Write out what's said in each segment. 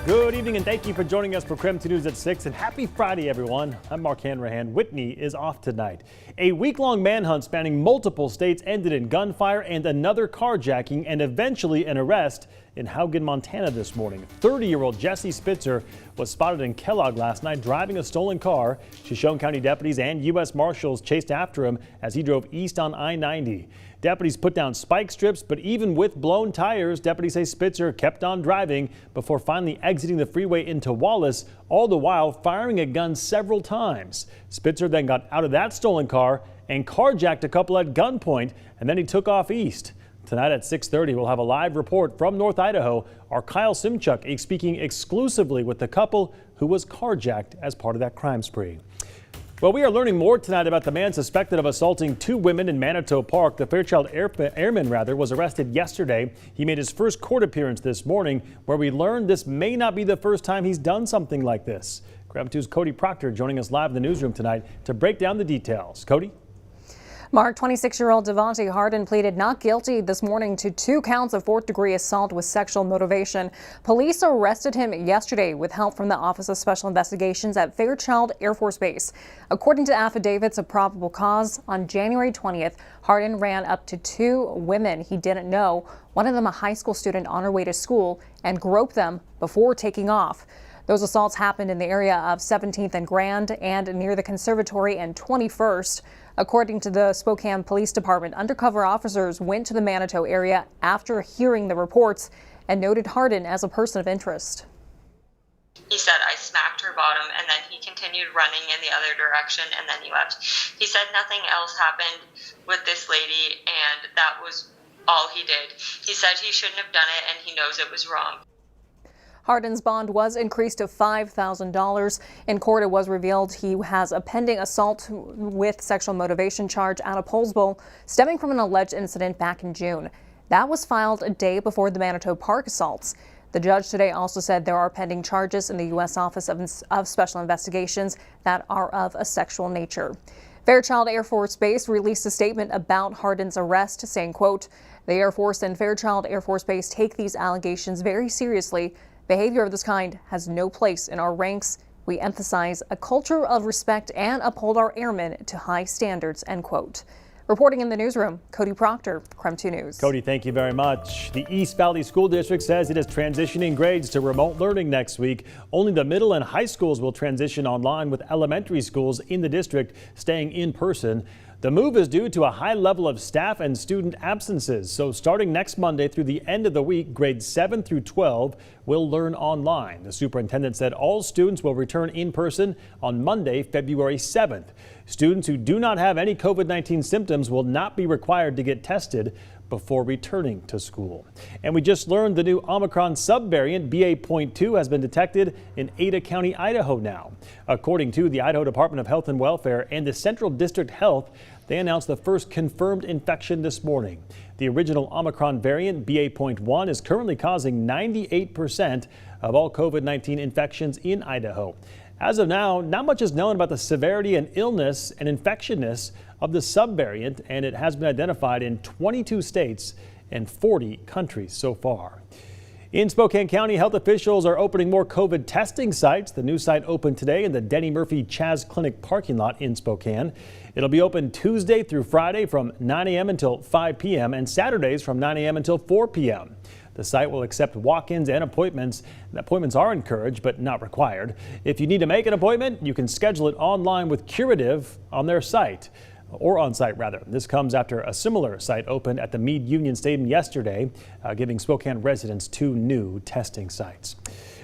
Good evening and thank you for joining us for KREM 2 News at 6 and happy Friday everyone. I'm Mark Hanrahan. Whitney is off tonight. A week-long manhunt spanning multiple states ended in gunfire and another carjacking and eventually an arrest in Haugen, Montana this morning. 30-year-old Jesse Spitzer was spotted in Kellogg last night driving a stolen car. Shoshone County deputies and U.S. Marshals chased after him as he drove east on I-90. Deputies put down spike strips, but even with blown tires, deputies say Spitzer kept on driving before finally exiting the freeway into Wallace, all the while firing a gun several times. Spitzer then got out of that stolen car and carjacked a couple at gunpoint, and then he took off east. Tonight at 6:30, we'll have a live report from North Idaho. Our Kyle Simchuk is speaking exclusively with the couple who was carjacked as part of that crime spree. Well, we are learning more tonight about the man suspected of assaulting two women in Manitou Park. The Fairchild Airman was arrested yesterday. He made his first court appearance this morning, where we learned this may not be the first time he's done something like this. KREM 2's Cody Proctor joining us live in the newsroom tonight to break down the details. Cody? Mark, 26-year-old Devontae Hardin pleaded not guilty this morning to 2 counts of fourth-degree assault with sexual motivation. Police arrested him yesterday with help from the Office of Special Investigations at Fairchild Air Force Base. According to affidavits of probable cause, on January 20th, Hardin ran up to 2 women he didn't know, one of them a high school student on her way to school, and groped them before taking off. Those assaults happened in the area of 17th and Grand and near the Conservatory and 21st. According to the Spokane Police Department, undercover officers went to the Manitou area after hearing the reports and noted Hardin as a person of interest. He said, "I smacked her bottom," and then he continued running in the other direction, and then he left. He said nothing else happened with this lady, and that was all he did. He said he shouldn't have done it, and he knows it was wrong. Hardin's bond was increased to $5,000. In court, it was revealed he has a pending assault with sexual motivation charge out of Poulsbo, stemming from an alleged incident back in June. That was filed a day before the Manitou Park assaults. The judge today also said there are pending charges in the U.S. Office of Special Investigations that are of a sexual nature. Fairchild Air Force Base released a statement about Hardin's arrest, saying, quote, "The Air Force and Fairchild Air Force Base take these allegations very seriously. Behavior of this kind has no place in our ranks. We emphasize a culture of respect and uphold our airmen to high standards," end quote. Reporting in the newsroom, Cody Proctor, KREM 2 News. Cody, thank you very much. The East Valley School District says it is transitioning grades to remote learning next week. Only the middle and high schools will transition online, with elementary schools in the district staying in person. The move is due to a high level of staff and student absences. So starting next Monday through the end of the week, grades 7 through 12 will learn online. The superintendent said all students will return in person on Monday, February 7th. Students who do not have any COVID-19 symptoms will not be required to get tested before returning to school. And we just learned the new Omicron subvariant BA.2 has been detected in Ada County, Idaho now. According to the Idaho Department of Health and Welfare and the Central District Health, they announced the first confirmed infection this morning. The original Omicron variant BA.1 is currently causing 98% of all COVID-19 infections in Idaho. As of now, not much is known about the severity and illness and infectiousness of the subvariant, and it has been identified in 22 states and 40 countries so far. In Spokane County, health officials are opening more COVID testing sites. The new site opened today in the Denny Murphy Chaz Clinic parking lot in Spokane. It'll be open Tuesday through Friday from 9 a.m. until 5 p.m. and Saturdays from 9 a.m. until 4 p.m. The site will accept walk-ins and appointments. Appointments are encouraged but not required. If you need to make an appointment, you can schedule it online with Curative on their site. Or on site rather. This comes after a similar site opened at the Meade Union Stadium yesterday, giving Spokane residents 2 new testing sites.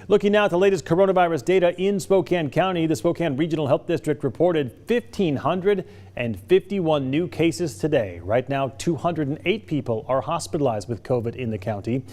Looking now at the latest coronavirus data in Spokane County, the Spokane Regional Health District reported 1,551 new cases today. Right now, 208 people are hospitalized with COVID in the county.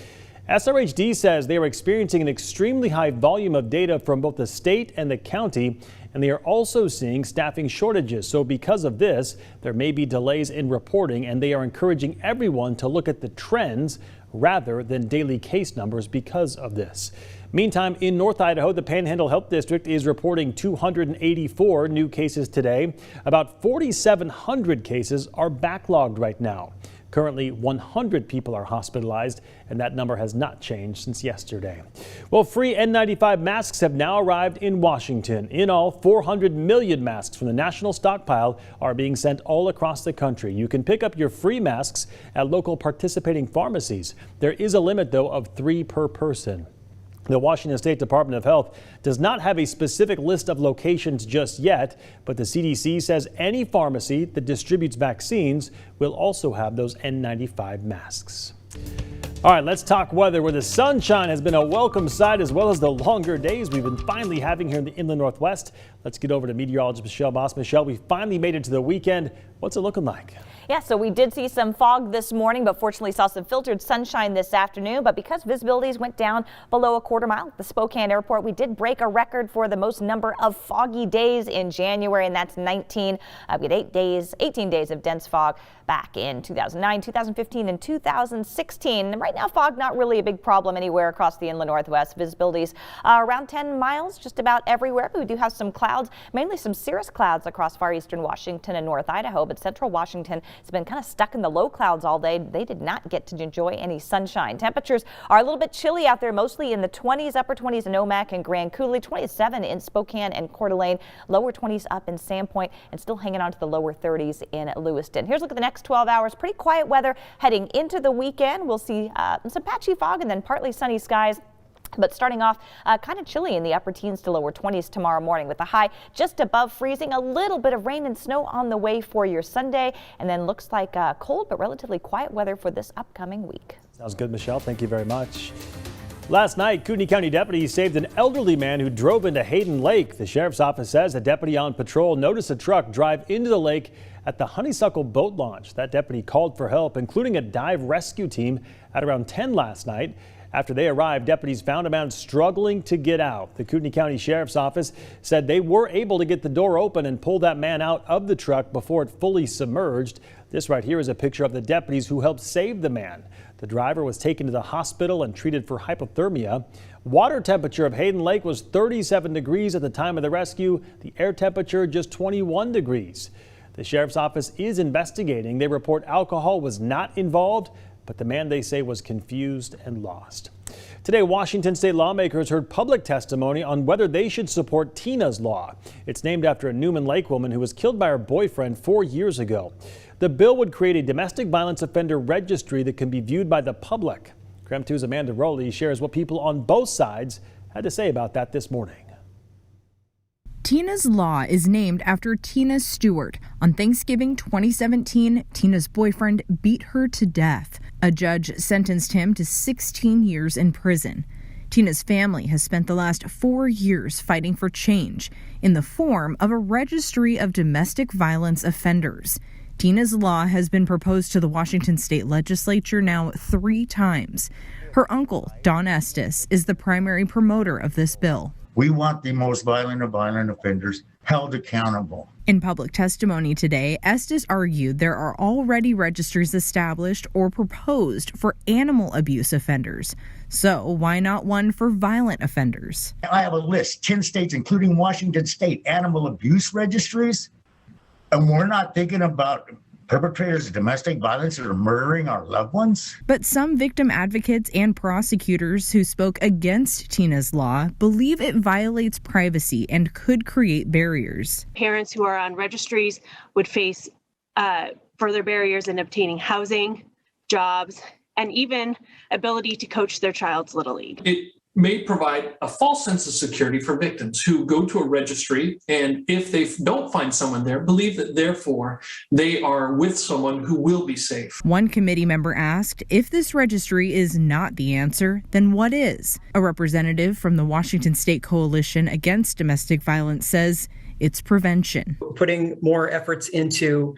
SRHD says they are experiencing an extremely high volume of data from both the state and the county, and they are also seeing staffing shortages. So because of this, there may be delays in reporting, and they are encouraging everyone to look at the trends rather than daily case numbers because of this. Meantime, in North Idaho, the Panhandle Health District is reporting 284 new cases today. About 4,700 cases are backlogged right now. Currently, 100 people are hospitalized, and that number has not changed since yesterday. Well, free N95 masks have now arrived in Washington. In all, 400 million masks from the national stockpile are being sent all across the country. You can pick up your free masks at local participating pharmacies. There is a limit, though, of 3 per person. The Washington State Department of Health does not have a specific list of locations just yet, but the CDC says any pharmacy that distributes vaccines will also have those N95 masks. All right, let's talk weather, where the sunshine has been a welcome sight, as well as the longer days we've been finally having here in the inland Northwest. Let's get over to meteorologist Michelle Boss. Michelle, we finally made it to the weekend. What's it looking like? Yeah, so we did see some fog this morning, but fortunately saw some filtered sunshine this afternoon. But because visibilities went down below a quarter mile at the Spokane airport, we did break a record for the most number of foggy days in January, and that's 19. We had 18 days of dense fog back in 2009, 2015, and 2016. And right now, fog not really a big problem anywhere across the inland Northwest. Visibilities around 10 miles just about everywhere. But we do have some clouds, mainly some cirrus clouds across far eastern Washington and North Idaho, but central Washington has been kind of stuck in the low clouds all day. They did not get to enjoy any sunshine. Temperatures are a little bit chilly out there, mostly in the 20s, upper 20s in Omak and Grand Coulee, 27 in Spokane and Coeur d'Alene, lower 20s up in Sandpoint, and still hanging on to the lower 30s in Lewiston. Here's a look at the next 12 hours. Pretty quiet weather heading into the weekend. We'll see some patchy fog and then partly sunny skies. But starting off kind of chilly in the upper teens to lower 20s tomorrow morning, with the high just above freezing. A little bit of rain and snow on the way for your Sunday, and then looks like cold but relatively quiet weather for this upcoming week. Sounds good, Michelle. Thank you very much. Last night, Kootenai County deputies saved an elderly man who drove into Hayden Lake. The sheriff's office says a deputy on patrol noticed a truck drive into the lake at the Honeysuckle boat launch. That deputy called for help, including a dive rescue team, at around 10 last night. After they arrived, deputies found a man struggling to get out. The Kootenai County Sheriff's Office said they were able to get the door open and pull that man out of the truck before it fully submerged. This right here is a picture of the deputies who helped save the man. The driver was taken to the hospital and treated for hypothermia. Water temperature of Hayden Lake was 37 degrees at the time of the rescue. The air temperature just 21 degrees. The Sheriff's Office is investigating. They report alcohol was not involved, but the man, they say, was confused and lost. Today, Washington state lawmakers heard public testimony on whether they should support Tina's Law. It's named after a Newman Lake woman who was killed by her boyfriend 4 years ago. The bill would create a domestic violence offender registry that can be viewed by the public. KREM 2's Amanda Rowley shares what people on both sides had to say about that this morning. Tina's Law is named after Tina Stewart. On Thanksgiving 2017, Tina's boyfriend beat her to death. A judge sentenced him to 16 years in prison. Tina's family has spent the last 4 years fighting for change in the form of a registry of domestic violence offenders. Tina's Law has been proposed to the Washington state legislature now 3 times. Her uncle, Don Estes, is the primary promoter of this bill. We want the most violent of violent offenders held accountable. In public testimony today, Estes argued there are already registries established or proposed for animal abuse offenders. So why not one for violent offenders? I have a list, 10 states, including Washington state, animal abuse registries. And we're not thinking about perpetrators of domestic violence that are murdering our loved ones. But some victim advocates and prosecutors who spoke against Tina's Law believe it violates privacy and could create barriers. Parents who are on registries would face further barriers in obtaining housing, jobs, and even ability to coach their child's Little League. It may provide a false sense of security for victims who go to a registry, and if they don't find someone there, believe that therefore they are with someone who will be safe. One committee member asked, if this registry is not the answer, then what is? A representative from the Washington State Coalition Against Domestic Violence says it's prevention. Putting more efforts into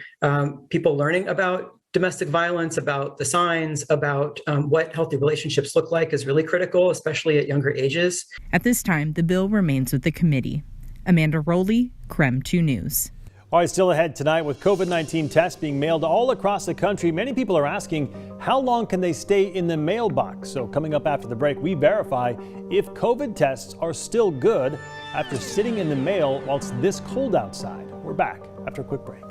people learning about domestic violence, about the signs, about what healthy relationships look like is really critical, especially at younger ages. At this time, the bill remains with the committee. Amanda Rowley, KREM 2 News. All right, still ahead tonight with COVID-19 tests being mailed all across the country. Many people are asking, how long can they stay in the mailbox? So coming up after the break, we verify if COVID tests are still good after sitting in the mail while it's this cold outside. We're back after a quick break.